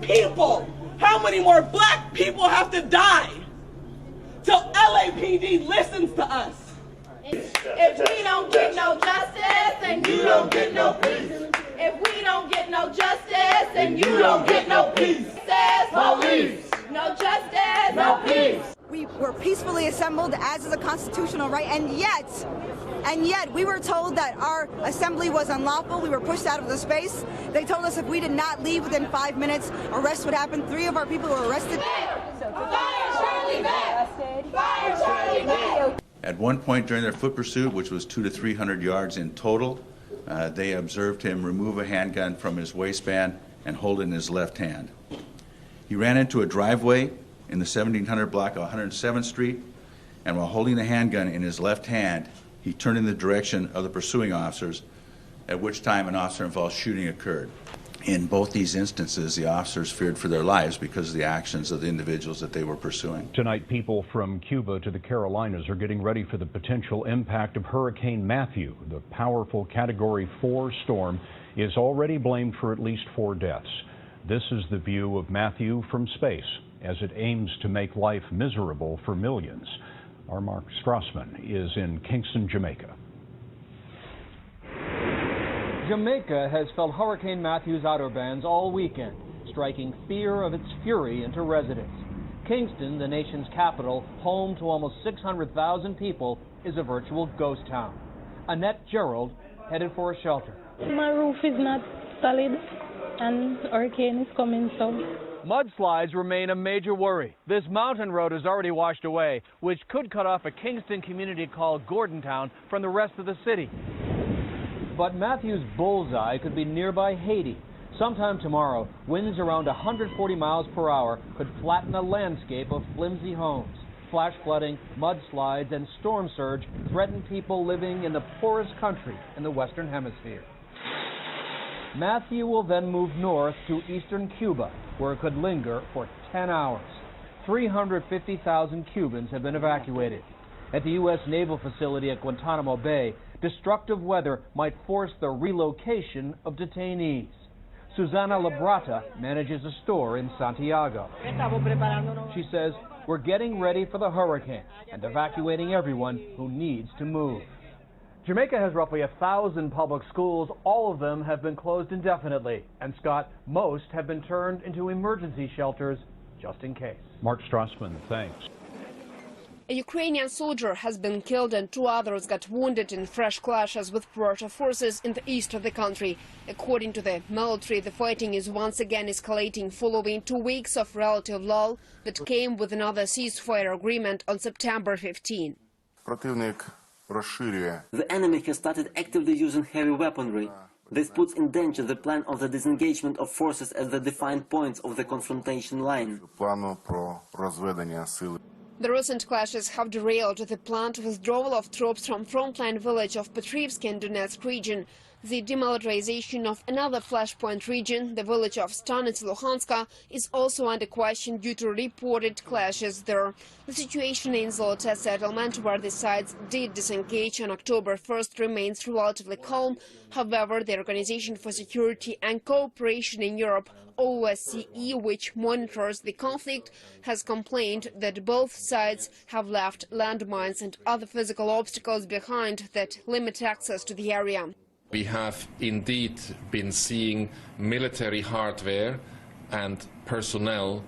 people? How many more black people have to die till LAPD listens to us? If we don't get no justice, then you don't get no peace. If we don't get no justice, then you don't get no peace. Police. No justice, no peace. We were peacefully assembled, as is a constitutional right, and yet we were told that our assembly was unlawful. We were pushed out of the space. They told us if we did not leave within 5 minutes, arrest would happen. 3 of our people were arrested. Fire Charlie Back! Fire Charlie Back! At one point during their foot pursuit, which was 200 to 300 yards in total, they observed him remove a handgun from his waistband and hold it in his left hand. He ran into a driveway in the 1700 block of 107th Street, and while holding the handgun in his left hand, he turned in the direction of the pursuing officers, at which time an officer-involved shooting occurred. In both these instances, the officers feared for their lives because of the actions of the individuals that they were pursuing. Tonight, people from Cuba to the Carolinas are getting ready for the potential impact of Hurricane Matthew. The powerful Category 4 storm is already blamed for at least 4 deaths. This is the view of Matthew from space as it aims to make life miserable for millions. Our Mark Strassman is in Kingston, Jamaica. Jamaica has felt Hurricane Matthew's outer bands all weekend, striking fear of its fury into residents. Kingston, the nation's capital, home to almost 600,000 people, is a virtual ghost town. Annette Gerald headed for a shelter. My roof is not solid and hurricane is coming, so. Mudslides remain a major worry. This mountain road is already washed away, which could cut off a Kingston community called Gordontown from the rest of the city. But Matthew's bullseye could be nearby Haiti. Sometime tomorrow, winds around 140 miles per hour could flatten a landscape of flimsy homes. Flash flooding, mudslides, and storm surge threaten people living in the poorest country in the Western Hemisphere. Matthew will then move north to eastern Cuba, where it could linger for 10 hours. 350,000 Cubans have been evacuated. At the U.S. Naval facility at Guantanamo Bay, destructive weather might force the relocation of detainees. Susana Labrata manages a store in Santiago. She says, we're getting ready for the hurricane and evacuating everyone who needs to move. Jamaica has roughly 1,000 public schools. All of them have been closed indefinitely. And Scott, most have been turned into emergency shelters just in case. Mark Strassman, thanks. A Ukrainian soldier has been killed and 2 others got wounded in fresh clashes with Russia forces in the east of the country. According to the military, the fighting is once again escalating following 2 weeks of relative lull that came with another ceasefire agreement on September 15. The enemy has started actively using heavy weaponry. This puts in danger the plan of the disengagement of forces at the defined points of the confrontation line. The recent clashes have derailed the planned withdrawal of troops from frontline village of Petrivsk in Donetsk region. The demilitarization of another flashpoint region, the village of Stanitsa Luhanska, is also under question due to reported clashes there. The situation in Zolote settlement, where the sides did disengage on October 1st, remains relatively calm. However, the Organization for Security and Cooperation in Europe, OSCE, which monitors the conflict, has complained that both sides have left landmines and other physical obstacles behind that limit access to the area. We have indeed been seeing military hardware and personnel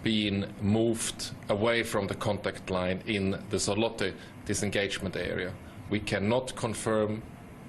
being moved away from the contact line in the Zolote disengagement area. We cannot confirm,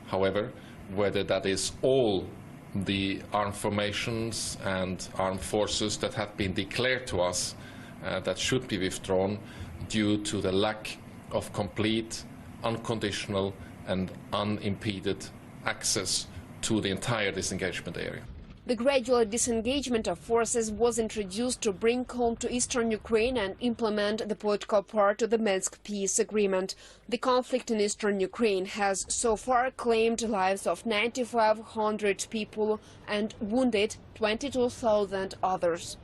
however, whether that is all the armed formations and armed forces that have been declared to us that should be withdrawn due to the lack of complete, unconditional and unimpeded access to the entire disengagement area. The gradual disengagement of forces was introduced to bring calm to eastern Ukraine and implement the political part of the Minsk peace agreement. The conflict in eastern Ukraine has so far claimed lives of 9,500 people and wounded 22,000 others.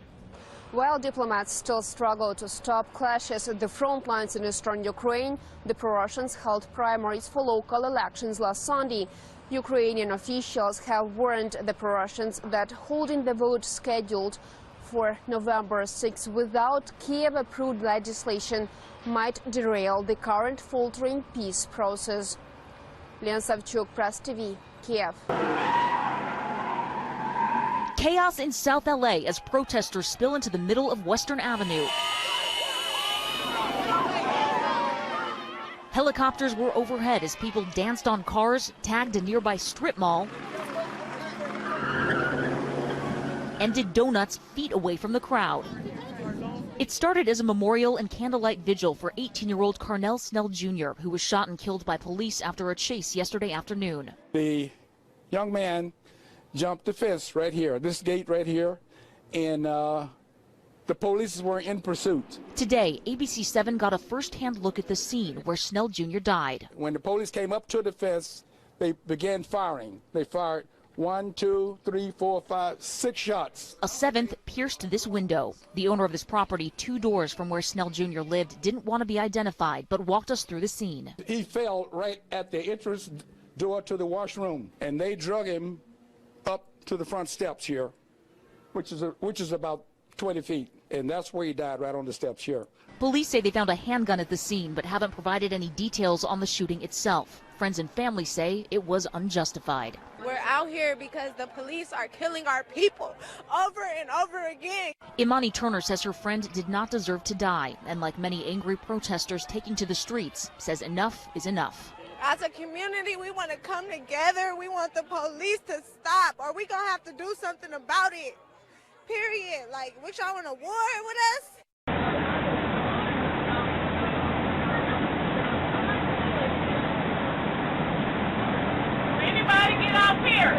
While diplomats still struggle to stop clashes at the front lines in eastern Ukraine, the pro-Russians held primaries for local elections last Sunday. Ukrainian officials have warned the pro-Russians that holding the vote scheduled for November 6 without Kiev-approved legislation might derail the current faltering peace process. Lena Savchuk, Press TV, Kiev. Chaos in South LA as protesters spill into the middle of Western Avenue. Helicopters were overhead as people danced on cars, tagged a nearby strip mall, and did donuts feet away from the crowd. It started as a memorial and candlelight vigil for 18-year-old Carnell Snell Jr., who was shot and killed by police after a chase yesterday afternoon. The young man jumped the fence right here, this gate right here, and the police were in pursuit. Today, ABC7 got a first-hand look at the scene where Snell Jr. died. When the police came up to the fence, they began firing. They fired 1, 2, 3, 4, 5, 6 shots. A seventh pierced this window. The owner of this property, 2 doors from where Snell Jr. lived, didn't want to be identified, but walked us through the scene. He fell right at the entrance door to the washroom, and they drug him up to the front steps here, which is about 20 feet, and that's where he died, right on the steps here. Police say they found a handgun at the scene, but haven't provided any details on the shooting itself. Friends and family say it was unjustified. We're out here because the police are killing our people over and over again. Imani Turner says her friend did not deserve to die, and like many angry protesters taking to the streets, says enough is enough. As a community, we want to come together. We want the police to stop, or we're going to have to do something about it. Period. Like, what, y'all want a war with us? Anybody get out here?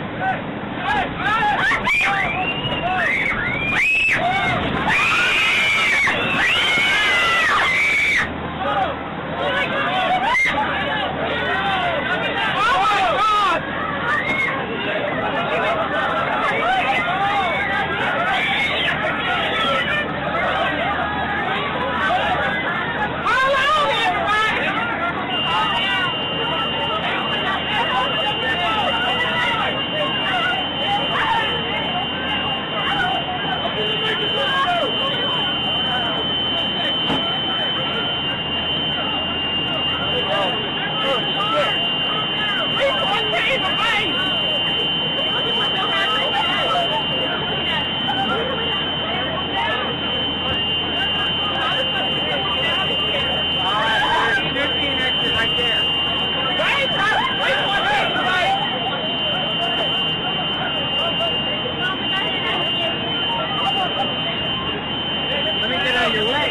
Let me get out of your way.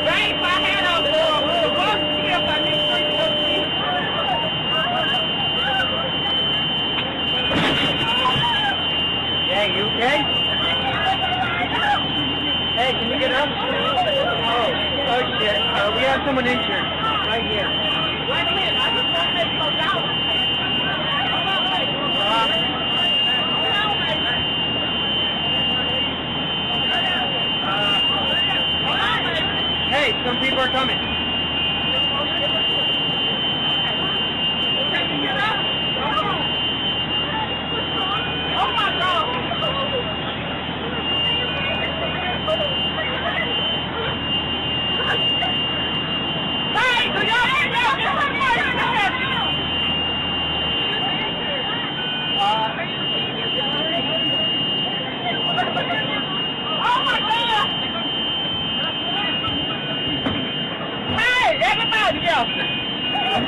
Raise my hand on the door. We're supposed to be up on this street. Hey, you okay? Hey, can you get up? Oh shit. We have someone injured. Right here. Wait a minute. I just want to make it go down. Hey, some people are coming. Can you get up? Oh my God. Hey, do y'all get up? Get somebody in the head. Oh my God. Hey, everybody else.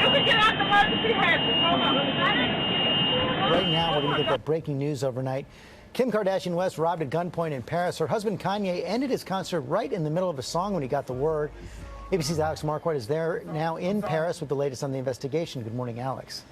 You can get out the emergency hazard. Hold on. Right now, we're going to get that breaking news overnight. Kim Kardashian West robbed at gunpoint in Paris. Her husband Kanye ended his concert right in the middle of a song when he got the word. ABC's Alex Marquardt is there now in Paris with the latest on the investigation. Good morning, Alex.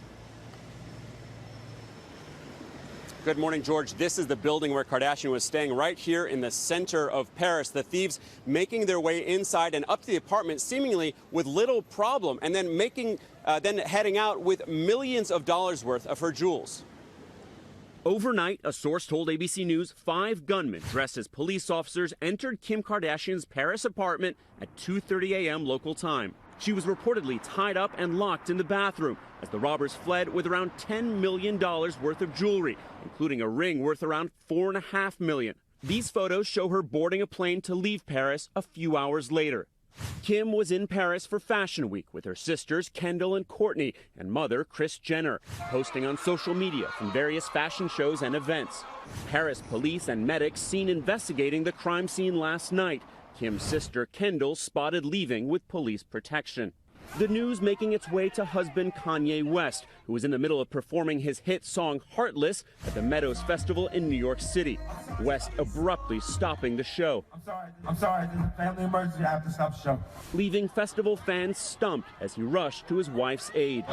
Good morning, George. This is the building where Kardashian was staying, right here in the center of Paris. The thieves making their way inside and up to the apartment seemingly with little problem, and then heading out with millions of dollars worth of her jewels. Overnight, a source told ABC News 5 gunmen dressed as police officers entered Kim Kardashian's Paris apartment at 2:30 a.m. local time. She was reportedly tied up and locked in the bathroom as the robbers fled with around $10 million worth of jewelry, including a ring worth around $4.5 million. These photos show her boarding a plane to leave Paris a few hours later. Kim was in Paris for Fashion Week with her sisters Kendall and Courtney and mother Kris Jenner, posting on social media from various fashion shows and events. Paris police and medics seen investigating the crime scene last night. Kim's sister Kendall spotted leaving with police protection. The news making its way to husband Kanye West, who was in the middle of performing his hit song Heartless at the Meadows Festival in New York City. West abruptly stopping the show. I'm sorry, there's a family emergency, I have to stop the show. Leaving festival fans stumped as he rushed to his wife's aid.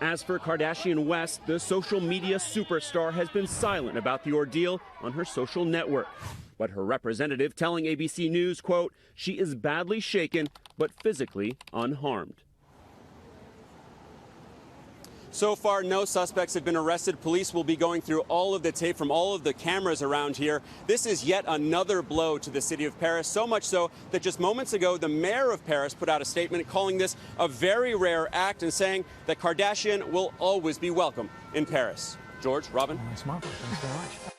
As for Kardashian West, the social media superstar has been silent about the ordeal on her social network. But her representative telling ABC News, quote, she is badly shaken, but physically unharmed. So far, no suspects have been arrested. Police will be going through all of the tape from all of the cameras around here. This is yet another blow to the city of Paris, so much so that just moments ago, the mayor of Paris put out a statement calling this a very rare act and saying that Kardashian will always be welcome in Paris. George, Robin. Thanks very much.